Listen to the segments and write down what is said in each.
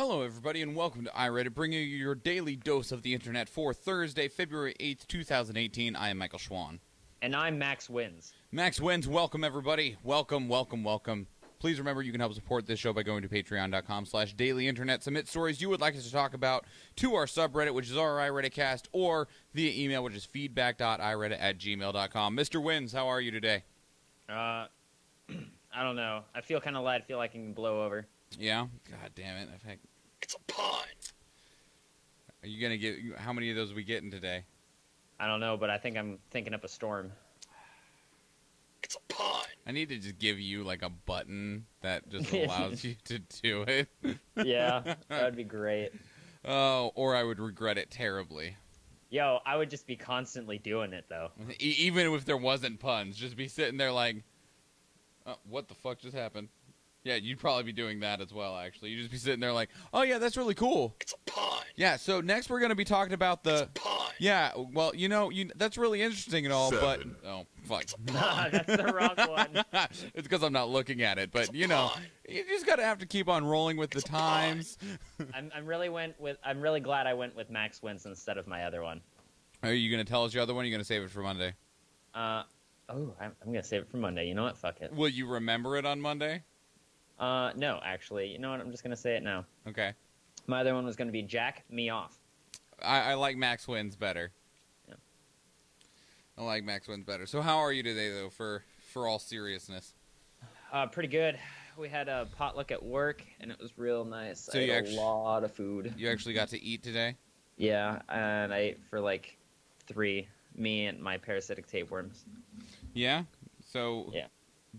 Hello, everybody, and welcome to iReadit, bringing you your daily dose of the internet for Thursday, February 8th, 2018. I am Michael Schwahn. And I'm Max Wins. Max Wins, welcome, everybody. Welcome, welcome, welcome. Please remember you can help support this show by going to patreon.com/dailyinternet. Submit stories you would like us to talk about to our subreddit, which is our iRedditcast, or via email, which is feedback.ireddit@gmail.com. Mr. Wins, how are you today? I don't know. I feel kind of light. I feel like I can blow over. Yeah? God damn it. It's a pun. Are you going to get... How many of those are we getting today? I don't know, but I think I'm thinking up a storm. It's a pun. I need to just give you, like, a button that just allows you to do it. Yeah, that would be great. Oh, or I would regret it terribly. Yo, I would just be constantly doing it, though. Even if there wasn't puns, just be sitting there like, oh, what the fuck just happened? Yeah, you'd probably be doing that as well, actually. You'd just be sitting there like, oh, yeah, that's really cool. It's a pun. Yeah, so next we're going to be talking about the... It's a pun. Yeah, well, that's really interesting and all, but... Oh, fuck. Nah, that's the wrong one. It's because I'm not looking at it, but, you just got to have to keep on rolling with the times. I'm really glad I went with Max Wins instead of my other one. Are you going to tell us your other one, or are you going to save it for Monday? I'm going to save it for Monday. You know what? Fuck it. Will you remember it on Monday? No, actually. You know what? I'm just going to say it now. Okay. My other one was going to be Jack Me Off. I like Max Wins better. Yeah. I like Max Wins better. So how are you today, though, for all seriousness? Pretty good. We had a potluck at work, and it was real nice. So I ate a lot of food. You actually got to eat today? Yeah, and I ate for like 3, me and my parasitic tapeworms. Yeah? So yeah.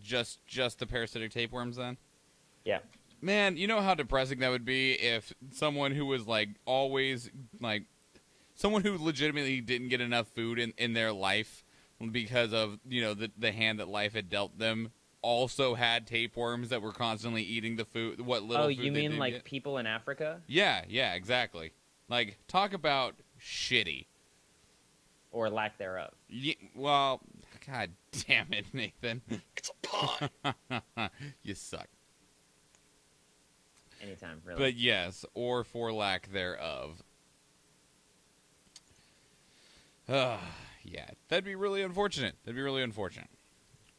Just the parasitic tapeworms then? Yeah. Man, you know how depressing that would be if someone who was like always like someone who legitimately didn't get enough food in their life because of, the hand that life had dealt them also had tapeworms that were constantly eating the food, what little food you they mean did like get. people in Africa? Yeah, exactly. Like, talk about shitty. Or lack thereof. Yeah, well, god damn it, Nathan. It's a pun. You suck. Anytime, really. But yes, or for lack thereof. Yeah, that'd be really unfortunate.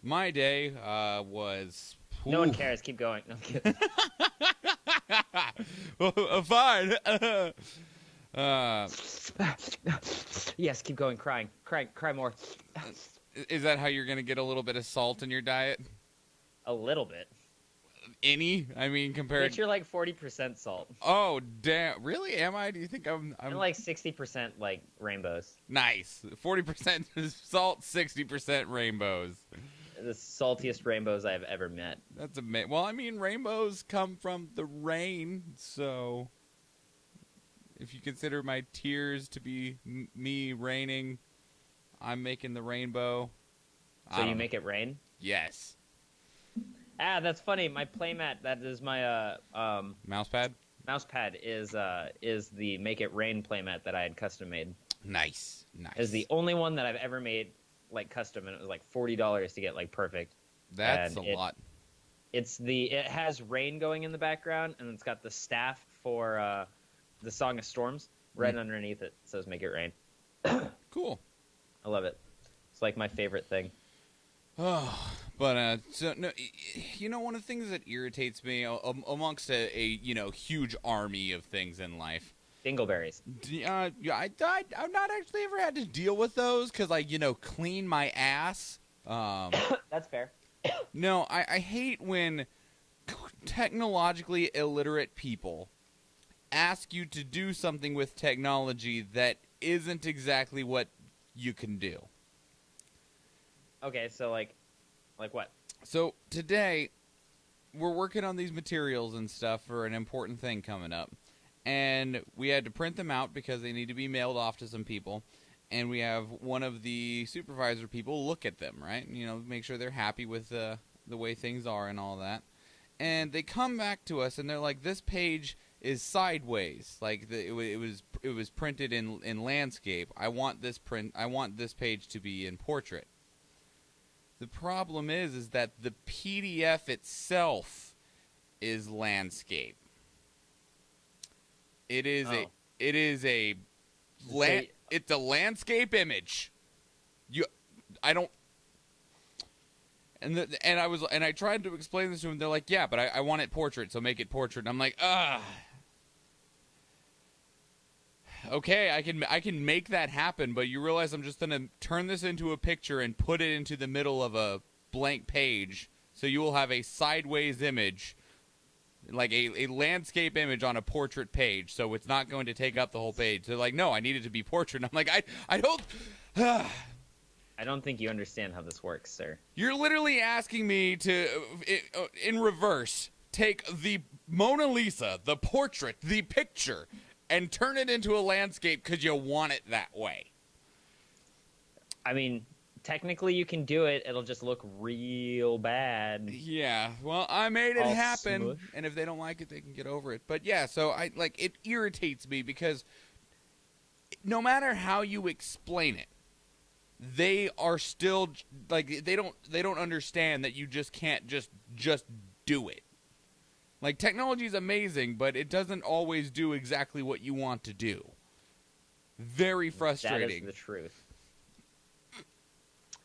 My day was... No one cares. Keep going. No, I'm kidding. Fine. Yes, keep going. Cry more. Is that how you're going to get a little bit of salt in your diet? A little bit. Any? I mean, compared... But you're like 40% salt. Oh, damn. Really? Am I? Do you think I'm like 60% like rainbows. Nice. 40% salt, 60% rainbows. The saltiest rainbows I've ever met. That's amazing. Well, I mean, rainbows come from the rain, so... If you consider my tears to be me raining, I'm making the rainbow. So you make it rain? Yes. Ah, that's funny. My playmat, that is my mousepad. Mousepad is the Make It Rain playmat that I had custom made. Nice. It's the only one that I've ever made like custom, and it was like $40 to get like perfect. That's a lot. It has rain going in the background, and it's got the staff for the Song of Storms right underneath it. It says Make It Rain. Cool. I love it. It's like my favorite thing. Oh, but one of the things that irritates me amongst a huge army of things in life. Dingleberries. I've not actually ever had to deal with those because clean my ass. That's fair. No, I hate when technologically illiterate people ask you to do something with technology that isn't exactly what you can do. Okay, so like what? So today, we're working on these materials and stuff for an important thing coming up. And we had to print them out because they need to be mailed off to some people. And we have one of the supervisor people look at them, right? Make sure they're happy with the way things are and all that. And they come back to us and they're like, this page is sideways. Like it was printed in landscape. I want this page to be in portrait. The problem is that the PDF itself is landscape. It is Oh. it's a landscape image. I tried to explain this to them. They're like, yeah, but I want it portrait, so make it portrait. And I'm like, okay, I can make that happen, but you realize I'm just gonna turn this into a picture and put it into the middle of a blank page, so you will have a sideways image, like a landscape image on a portrait page, so it's not going to take up the whole page. They're like, no, I need it to be portrait. And I'm like, I don't. I don't think you understand how this works, sir. You're literally asking me to, in reverse, take the Mona Lisa, the portrait, the picture, and turn it into a landscape because you want it that way. I mean, technically you can do it. It'll just look real bad. Yeah, well, I made it All happen, smush. and if they don't like it, they can get over it. But yeah, so it irritates me because no matter how you explain it, they are still like they don't understand that you just can't just do it. Like, technology is amazing, but it doesn't always do exactly what you want to do. Very frustrating. That is the truth.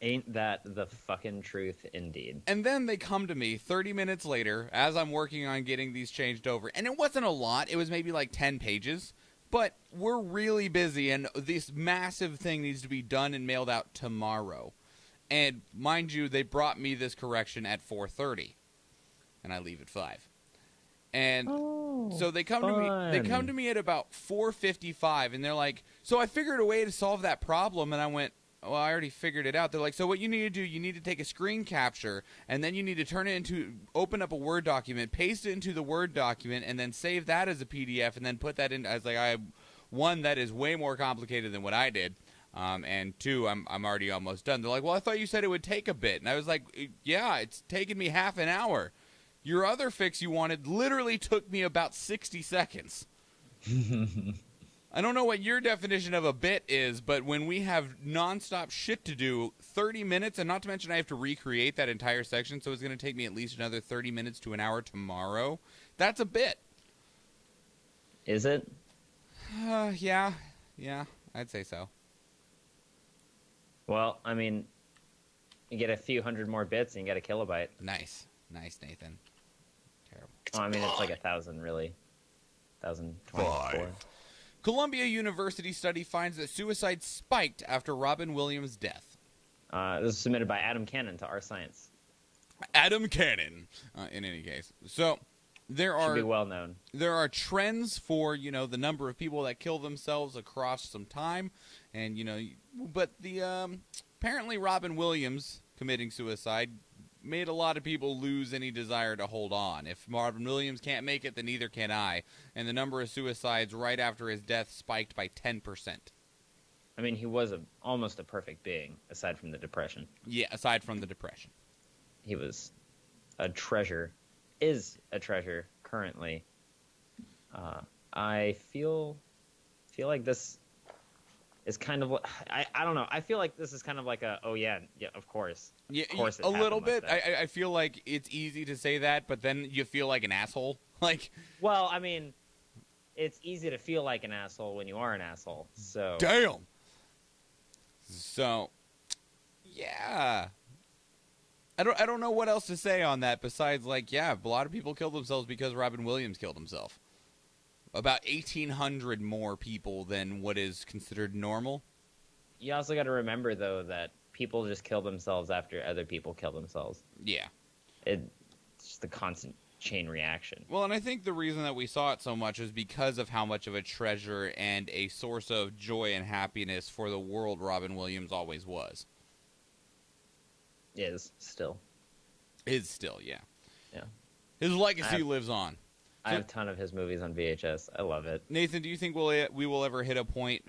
Ain't that the fucking truth indeed. And then they come to me 30 minutes later as I'm working on getting these changed over. And it wasn't a lot. It was maybe like 10 pages. But we're really busy, and this massive thing needs to be done and mailed out tomorrow. And mind you, they brought me this correction at 4:30, and I leave at 5. And so they come to me. They come to me at about 4:55, and they're like, "So I figured a way to solve that problem." And I went, "Well, I already figured it out." They're like, "So what you need to do? You need to take a screen capture, and then you need to open up a Word document, paste it into the Word document, and then save that as a PDF, and then put that in." I was like, one, that is way more complicated than what I did, and two, I'm already almost done. They're like, "Well, I thought you said it would take a bit," and I was like, "Yeah, it's taken me half an hour. Your other fix you wanted literally took me about 60 seconds." I don't know what your definition of a bit is, but when we have nonstop shit to do, 30 minutes, and not to mention I have to recreate that entire section, so it's going to take me at least another 30 minutes to an hour tomorrow, that's a bit. Is it? Yeah, I'd say so. Well, I mean, you get a few hundred more bits and you get a kilobyte. Nice, Nathan. Terrible. Oh, I mean, it's like 1,000, really. 1,024. Columbia University study finds that suicide spiked after Robin Williams' death. This was submitted by Adam Cannon to Our Science. Adam Cannon, in any case. So there Should are be well known. There are trends for, the number of people that kill themselves across some time, and but the apparently Robin Williams committing suicide made a lot of people lose any desire to hold on. If Robin Williams can't make it, then neither can I. And the number of suicides right after his death spiked by 10%. I mean, he was almost a perfect being, aside from the depression. Yeah, aside from the depression. He was a treasure, is a treasure currently. I feel like this is kind of, I don't know. I feel like this is kind of like a, yeah, of course. Yeah, of course it a little happened bit. like that. I feel like it's easy to say that, but then you feel like an asshole. Like, Well, I mean, it's easy to feel like an asshole when you are an asshole. So damn. So, yeah. I don't know what else to say on that besides, like, yeah, a lot of people killed themselves because Robin Williams killed himself. About 1,800 more people than what is considered normal. You also got to remember, though, that people just kill themselves after other people kill themselves. Yeah. It's just the constant chain reaction. Well, and I think the reason that we saw it so much is because of how much of a treasure and a source of joy and happiness for the world Robin Williams always was. Is still. Is still, yeah. Yeah. His legacy lives on. I have a ton of his movies on VHS. I love it. Nathan, do you think we will ever hit a point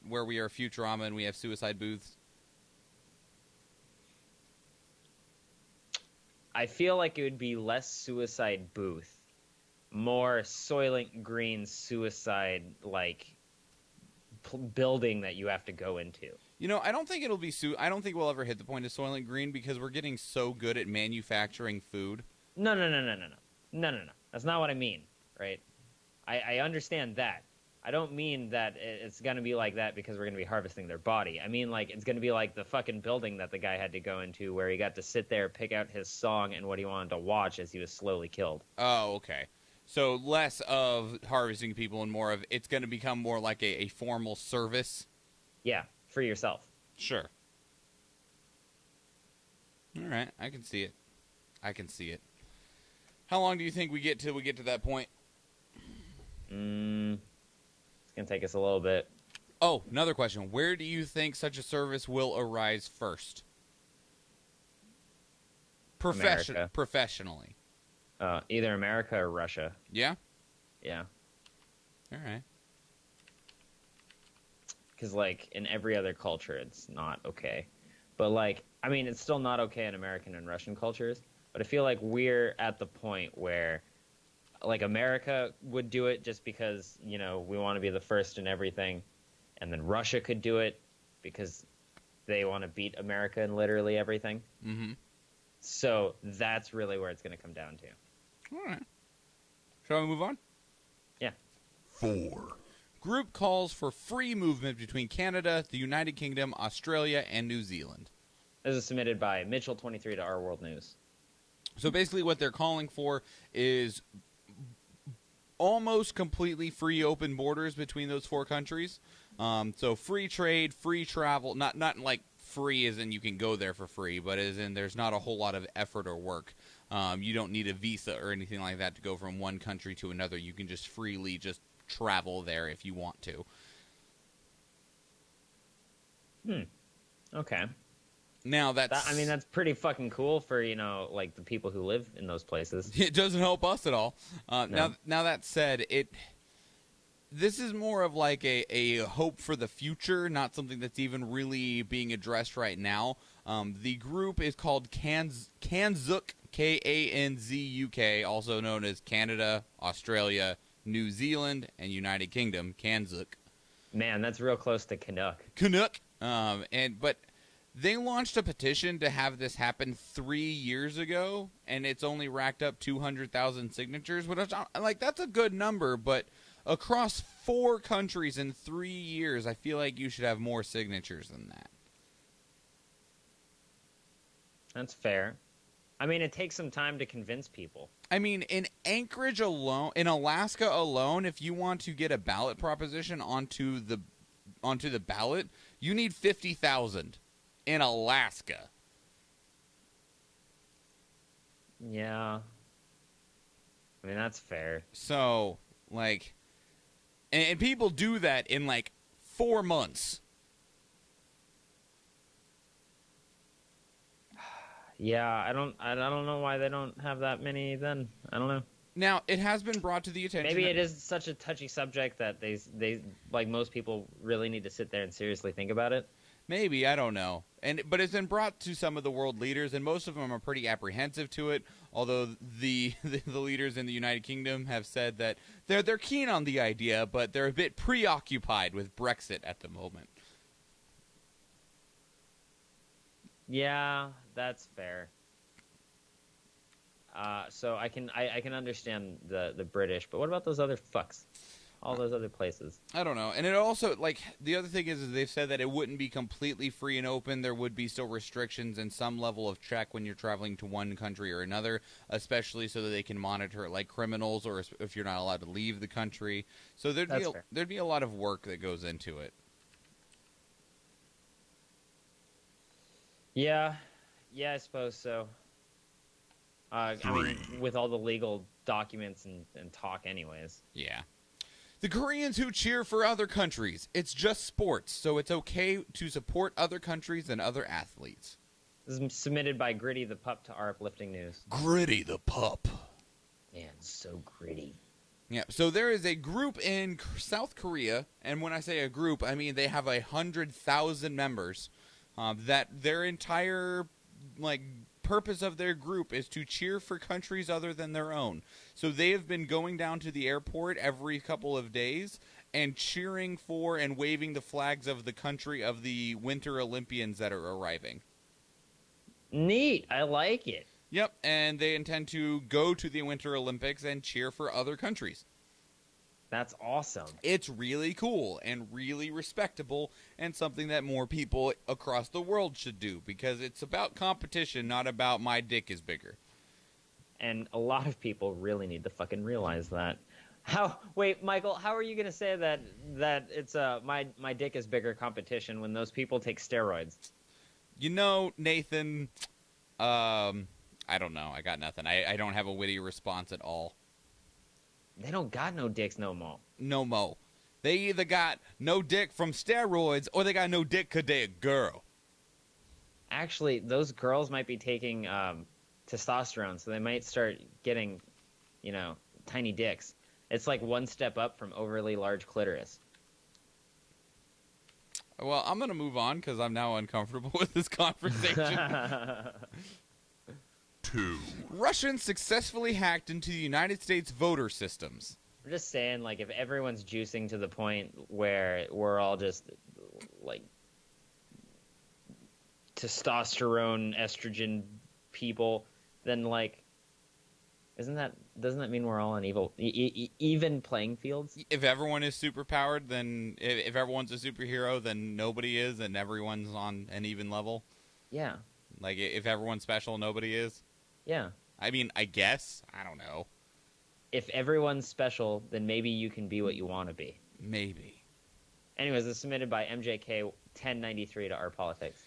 where we are Futurama and we have suicide booths? I feel like it would be less suicide booth, more Soylent Green suicide building that you have to go into. I don't think it'll be I don't think we'll ever hit the point of Soylent Green because we're getting so good at manufacturing food. No. That's not what I mean, right? I understand that. I don't mean that it's going to be like that because we're going to be harvesting their body. I mean, like, it's going to be like the fucking building that the guy had to go into where he got to sit there, pick out his song and what he wanted to watch as he was slowly killed. Oh, okay. So less of harvesting people and more of it's going to become more like a formal service. Yeah, for yourself. Sure. All right, I can see it. I can see it. How long do you think we get till we get to that point? It's going to take us a little bit. Oh, another question. Where do you think such a service will arise first? Professionally. Either America or Russia. Yeah? Yeah. All right. Because, like, in every other culture, it's not okay. But, like, I mean, it's still not okay in American and Russian cultures. But I feel like we're at the point where, like, America would do it just because, you know, we want to be the first in everything. And then Russia could do it because they want to beat America in literally everything. Mm-hmm. So that's really where it's going to come down to. All right. Shall we move on? Yeah. 4. Group calls for free movement between Canada, the United Kingdom, Australia, and New Zealand. This is submitted by Mitchell23 to Our World News. So basically what they're calling for is almost completely free open borders between those 4 countries. So free trade, free travel, not like free as in you can go there for free, but as in there's not a whole lot of effort or work. You don't need a visa or anything like that to go from one country to another. You can just freely just travel there if you want to. Okay. Now that's... I mean, that's pretty fucking cool for, you know, like the people who live in those places. It doesn't help us at all. No. Now that said, this is more of like a hope for the future, not something that's even really being addressed right now. The group is called Kanzuk, Kanzuk, also known as Canada, Australia, New Zealand, and United Kingdom. Kanzuk. Man, that's real close to Canuck. But they launched a petition to have this happen 3 years ago, and it's only racked up 200,000 signatures. Which, like, that's a good number, but across 4 countries in 3 years, I feel like you should have more signatures than that. That's fair. I mean, it takes some time to convince people. I mean, in Anchorage alone, in Alaska alone, if you want to get a ballot proposition onto the ballot, you need 50,000 in Alaska. Yeah. I mean, that's fair. So, like, and people do that in like 4 months. Yeah, I don't know why they don't have that many then. I don't know. Now, it has been brought to the attention. Maybe it is such a touchy subject that they like most people really need to sit there and seriously think about it. Maybe, I don't know. But it's been brought to some of the world leaders, and most of them are pretty apprehensive to it. Although the leaders in the United Kingdom have said that they're keen on the idea, but they're a bit preoccupied with Brexit at the moment. Yeah, that's fair. So I can understand the British, but what about those other fucks? All those other places. I don't know. And it also, like, the other thing is they've said that it wouldn't be completely free and open. There would be still restrictions and some level of check when you're traveling to one country or another, especially so that they can monitor, like, criminals or if you're not allowed to leave the country. So there'd be a lot of work that goes into it. Yeah, I suppose so. I mean, with all the legal documents and talk anyways. Yeah. The Koreans who cheer for other countries. It's just sports, so it's okay to support other countries and other athletes. This is submitted by Gritty the Pup to Our Uplifting News. Gritty the pup. Man, so gritty. Yeah, so there is a group in South Korea, and when I say a group, I mean they have 100,000 members. That their entire, like, purpose of their group is to cheer for countries other than their own. So they have been going down to the airport every couple of days and cheering for and waving the flags of the country of the Winter Olympians that are arriving. Neat. I like it. Yep, and they intend to go to the Winter Olympics and cheer for other countries. That's awesome. It's really cool and really respectable and something that more people across the world should do because it's about competition, not about my dick is bigger. And a lot of people really need to fucking realize that. Wait, Michael, how are you going to say that it's my dick is bigger competition when those people take steroids? You know, Nathan, I don't know. I got nothing. I don't have a witty response at all. They don't got no dicks no more. No mo. They either got no dick from steroids or they got no dick 'cause they a girl. Actually, those girls might be taking testosterone, so they might start getting, tiny dicks. It's like one step up from overly large clitoris. Well, I'm going to move on because I'm now uncomfortable with this conversation. 2, Russians successfully hacked into the United States voter systems. I'm just saying, like, if everyone's juicing to the point where we're all just, like, testosterone, estrogen people, then, like, doesn't that mean we're all on even playing fields? If everyone is superpowered, then if everyone's a superhero, then nobody is, and everyone's on an even level. Yeah. Like, if everyone's special, nobody is. Yeah. I mean, I guess. I don't know. If everyone's special, then maybe you can be what you want to be. Maybe. Anyways, it's submitted by MJK 1093 to Our Politics.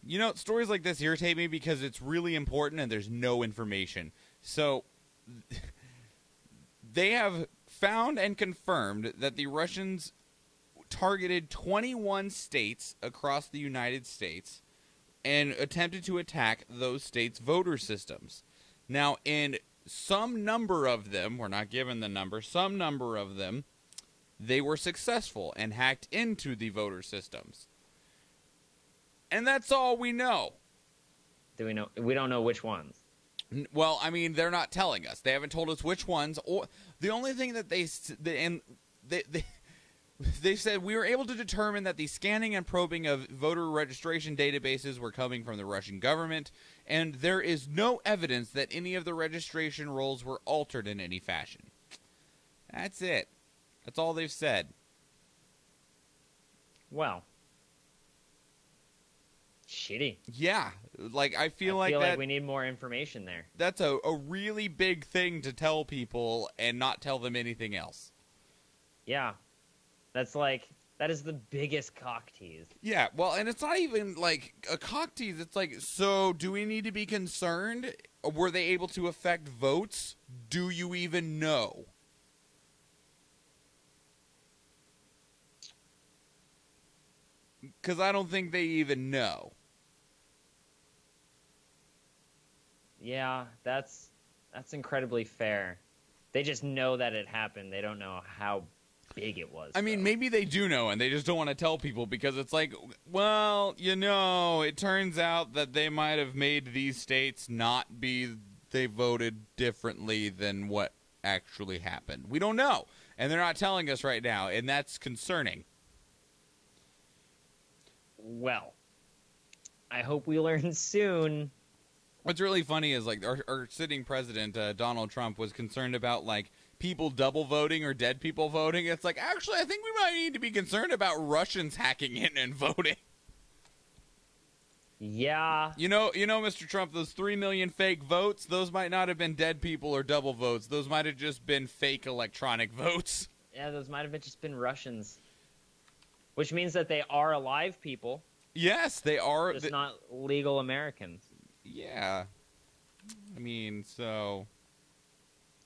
You know, stories like this irritate me because it's really important and there's no information. So, they have found and confirmed that the Russians targeted 21 states across the United States and attempted to attack those states' voter systems. Now, in some number of them, we're not given the number, some number of them, they were successful and hacked into the voter systems. And that's all we know. Do we know? We don't know which ones. Well, I mean, they're not telling us. They haven't told us which ones. Or the only thing that they said, we were able to determine that the scanning and probing of voter registration databases were coming from the Russian government, and there is no evidence that any of the registration rolls were altered in any fashion. That's it. That's all they've said. Well, shitty. Yeah, like I feel like we need more information there. That's a really big thing to tell people and not tell them anything else. Yeah. That is the biggest cock tease. Yeah, well, and it's not even like a cock tease. It's like, so do we need to be concerned? Were they able to affect votes? Do you even know? Because I don't think they even know. Yeah, that's incredibly fair. They just know that it happened. They don't know how big it was. I mean, maybe they do know, and they just don't want to tell people because it's like, well, it turns out that they might have made these states not be, they voted differently than what actually happened. We don't know, and they're not telling us right now, and that's concerning. Well, I hope we learn soon. What's really funny is, like, our sitting president, Donald Trump, was concerned about, like, people double voting or dead people voting. It's like, actually, I think we might need to be concerned about Russians hacking in and voting. Yeah. You know, Mr. Trump, those 3 million fake votes, those might not have been dead people or double votes. Those might have just been fake electronic votes. Yeah, those might have just been Russians. Which means that they are alive people. Yes, they are. Just not legal Americans. Yeah. I mean, so...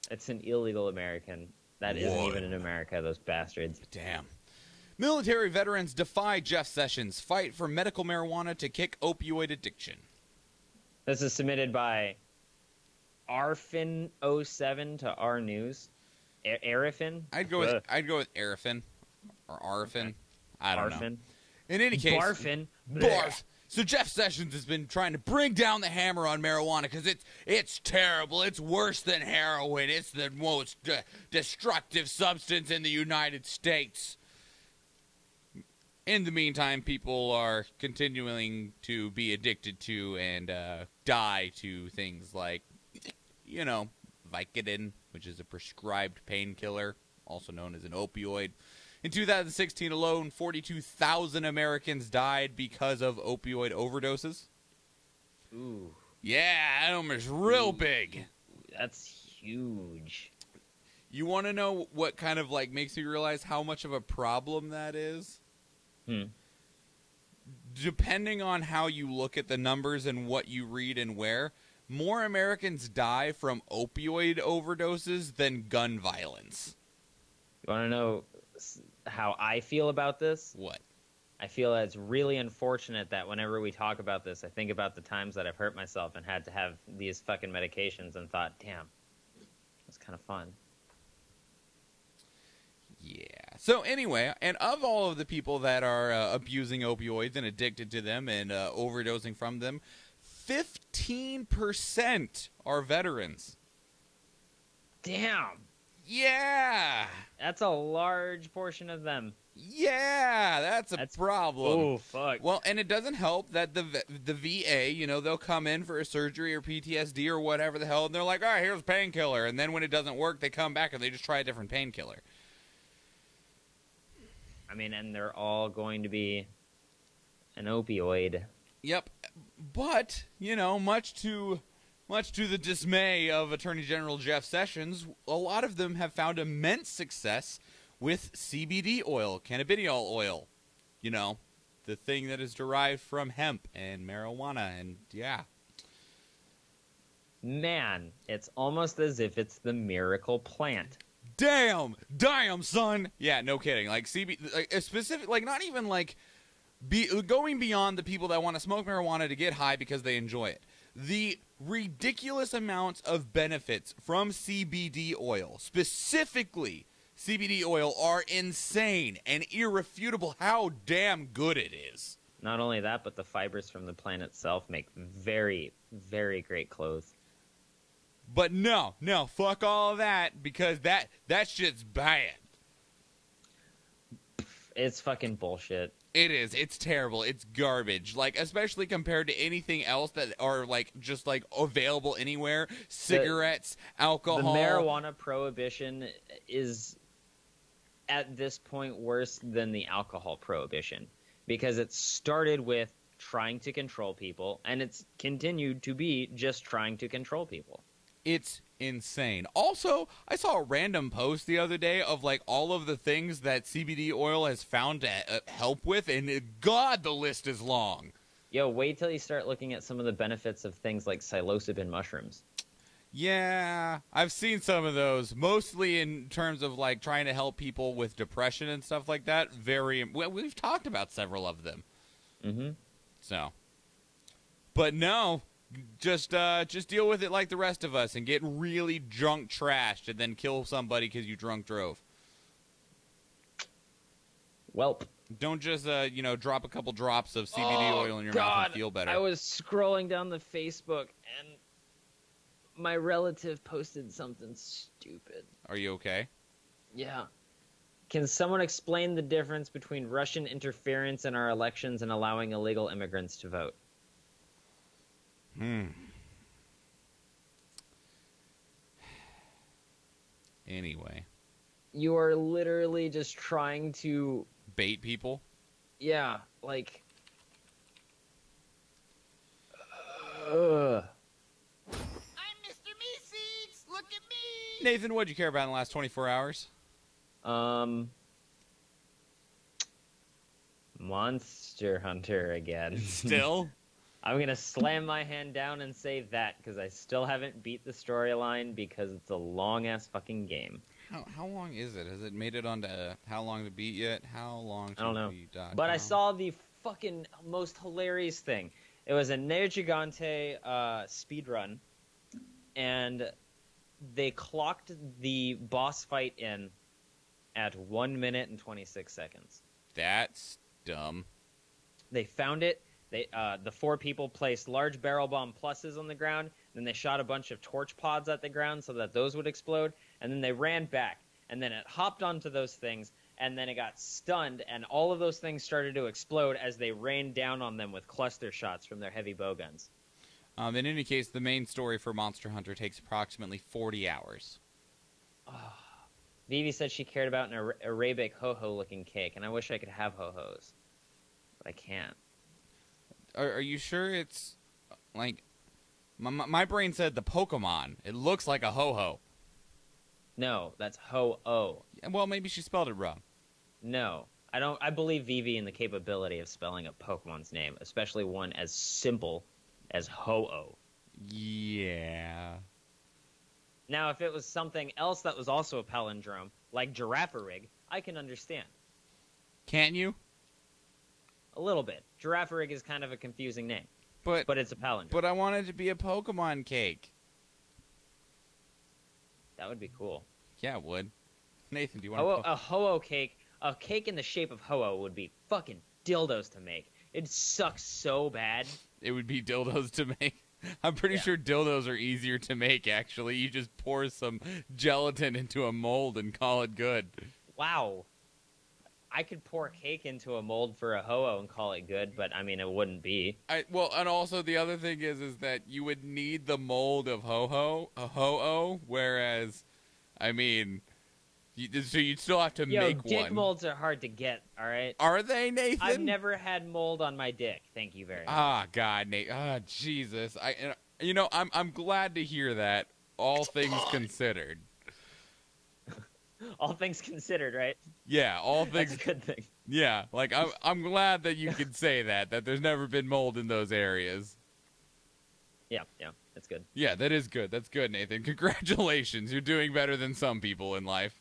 It's an illegal American. That isn't even in America, those bastards. Damn. Military veterans defy Jeff Sessions. Fight for medical marijuana to kick opioid addiction. This is submitted by Arfin07 to R News. Arifin? I'd go with Arifin or Arfin. Okay. I don't know. In any case, Barfin. Barf. So Jeff Sessions has been trying to bring down the hammer on marijuana because it's terrible. It's worse than heroin. It's the most destructive substance in the United States. In the meantime, people are continuing to be addicted to and die to things like, Vicodin, which is a prescribed painkiller, also known as an opioid. In 2016 alone, 42,000 Americans died because of opioid overdoses. Ooh. Yeah, that number's real big. That's huge. You want to know what kind of like makes me realize how much of a problem that is? Depending on how you look at the numbers and what you read and where, more Americans die from opioid overdoses than gun violence. You want to know how I feel about this? What? I feel that it's really unfortunate that whenever we talk about this, I think about the times that I've hurt myself and had to have these fucking medications and thought, damn, it's kind of fun. Yeah. So anyway, and of all of the people that are abusing opioids and addicted to them and overdosing from them, 15% are veterans. Damn. Yeah. That's a large portion of them. Yeah, that's a problem. Oh, fuck. Well, and it doesn't help that the VA, you know, they'll come in for a surgery or PTSD or whatever the hell, and they're like, all right, here's a painkiller. And then when it doesn't work, they come back and they just try a different painkiller. I mean, and they're all going to be an opioid. Yep. But, you know, much to the dismay of Attorney General Jeff Sessions, a lot of them have found immense success with CBD oil, cannabidiol oil. You know, the thing that is derived from hemp and marijuana, and yeah. Man, it's almost as if it's the miracle plant. Damn, son. Yeah, no kidding. Like CBD, like a specific, like not even like going beyond the people that want to smoke marijuana to get high because they enjoy it. The ridiculous amounts of benefits from CBD oil, specifically CBD oil, are insane and irrefutable how damn good it is. Not only that, but the fibers from the plant itself make very, very great clothes. But no, fuck all of that, because that shit's bad. It's fucking bullshit. It is. It's terrible. It's garbage. Like, especially compared to anything else that are, like, just, like, available anywhere. Cigarettes, alcohol. The marijuana prohibition is, at this point, worse than the alcohol prohibition. Because it started with trying to control people, and it's continued to be just trying to control people. It's insane. Also, I saw a random post the other day of like all of the things that CBD oil has found to help with, and God, the list is long. Yo, wait till you start looking at some of the benefits of things like psilocybin mushrooms. Yeah, I've seen some of those, mostly in terms of like trying to help people with depression and stuff like that. We've talked about several of them. Mm-hmm. So, but no. Just deal with it like the rest of us and get really drunk trashed and then kill somebody because you drunk drove. Welp. Don't just, drop a couple drops of CBD oil in your mouth and feel better. I was scrolling down the Facebook and my relative posted something stupid. Are you okay? Yeah. Can someone explain the difference between Russian interference in our elections and allowing illegal immigrants to vote? Anyway. You are literally just trying to bait people? Yeah, like I'm Mr. Meeseeks! Look at me! Nathan, what'd you care about in the last 24 hours? Monster Hunter again. Still? I'm going to slam my hand down and say that, because I still haven't beat the storyline, because it's a long-ass fucking game. How long is it? Has it made it onto How Long to Beat yet? How long I don't know. Beat.com? But I saw the fucking most hilarious thing. It was a Neo Gigante speedrun, and they clocked the boss fight in at 1 minute and 26 seconds. That's dumb. They found it. The four people placed large barrel bomb pluses on the ground. Then they shot a bunch of torch pods at the ground so that those would explode. And then they ran back. And then it hopped onto those things. And then it got stunned. And all of those things started to explode as they rained down on them with cluster shots from their heavy bow guns. In any case, the main story for Monster Hunter takes approximately 40 hours. Vivi said she cared about an Arabic ho-ho looking cake, and I wish I could have ho-hos. But I can't. Are you sure it's, like... My brain said the Pokemon. It looks like a ho-ho. No, that's ho-oh. Well, maybe she spelled it wrong. No. I believe Vivi in the capability of spelling a Pokemon's name, especially one as simple as ho-oh. Yeah. Now, if it was something else that was also a palindrome, like Giraffarig, I can understand. Can't you? A little bit. Giraffarig is kind of a confusing name. But it's a palindrome. But I want it to be a Pokemon cake. That would be cool. Yeah, it would. Nathan, do you want a ho-oh cake? A cake in the shape of ho-oh would be fucking dildos to make. It sucks so bad. It would be dildos to make. I'm pretty sure dildos are easier to make, actually. You just pour some gelatin into a mold and call it good. Wow. I could pour cake into a mold for a ho-oh and call it good, but, I mean, it wouldn't be. Well, and also the other thing is that you would need the mold of ho-oh, whereas, I mean... So you'd still have to make dick one. molds are hard to get, all right? Are they, Nathan? I've never had mold on my dick. Thank you very much. Ah, God, Nate. Ah, Jesus. I'm glad to hear that. All things considered. All things considered, right? Yeah, all things. That's a good thing. Yeah, like I'm glad that you can say that there's never been mold in those areas. Yeah, that's good. Yeah, that is good. That's good, Nathan. Congratulations. You're doing better than some people in life.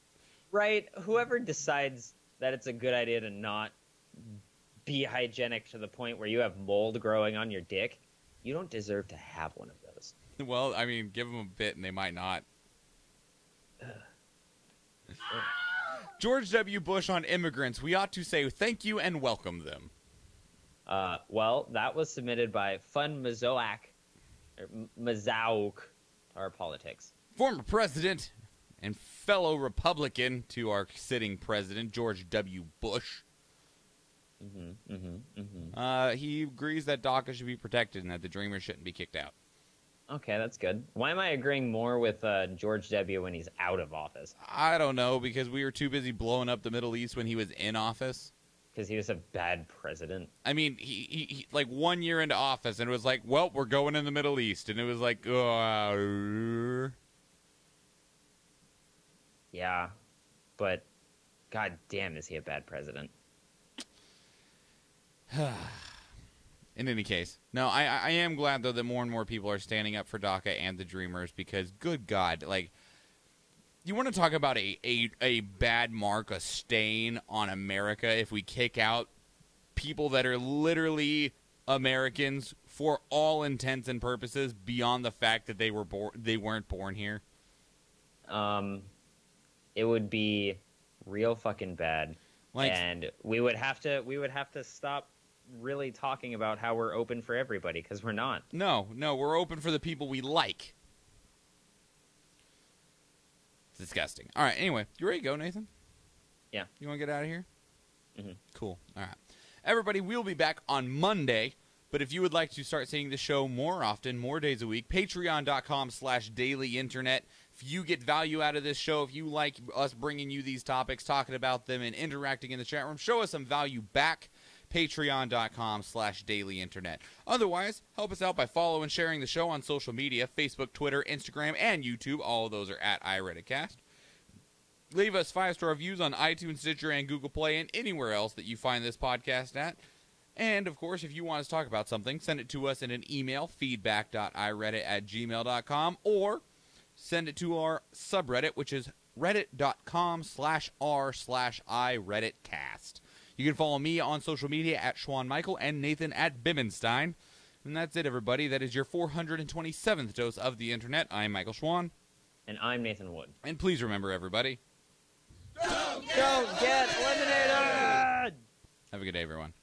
Right, whoever decides that it's a good idea to not be hygienic to the point where you have mold growing on your dick, you don't deserve to have one of those. Well, I mean, give them a bit and they might not. George W. Bush on immigrants. We ought to say thank you and welcome them. Well, that was submitted by Fun Mazoak, or Mazauk, our politics. Former president and fellow Republican to our sitting president, George W. Bush. He agrees that DACA should be protected and that the Dreamers shouldn't be kicked out. Okay, that's good. Why am I agreeing more with George W. when he's out of office? I don't know, because we were too busy blowing up the Middle East when he was in office. Because he was a bad president. I mean, he like 1 year into office, and it was like, well, we're going in the Middle East. And it was like, Yeah, but god damn is he a bad president. In any case, no, I am glad, though, that more and more people are standing up for DACA and the Dreamers, because, good God, like, you want to talk about a bad mark, a stain on America if we kick out people that are literally Americans for all intents and purposes beyond the fact that they weren't born here? It would be real fucking bad. Like, and we would have to stop really talking about how we're open for everybody, because we're not. No, we're open for the people we like. It's disgusting. All right, anyway, you ready to go, Nathan? Yeah. You want to get out of here? Mm-hmm. Cool. All right. Everybody, we'll be back on Monday, but if you would like to start seeing the show more often, more days a week, patreon.com/dailyinternet. If you get value out of this show, if you like us bringing you these topics, talking about them, and interacting in the chat room, show us some value back. Patreon.com/dailyinternet. Otherwise, help us out by following and sharing the show on social media, Facebook, Twitter, Instagram, and YouTube. All of those are at iReaditCast. Leave us 5-star reviews on iTunes, Stitcher, and Google Play, and anywhere else that you find this podcast at. And, of course, if you want us to talk about something, send it to us in an email, feedback.ireddit@gmail.com, or send it to our subreddit, which is reddit.com/r/iRedditCast. You can follow me on social media at Schwahn Michael and Nathan at Bimmenstein. And that's it, everybody. That is your 427th dose of the internet. I'm Michael Schwahn. And I'm Nathan Wood. And please remember, everybody, don't get eliminated! Have a good day, everyone.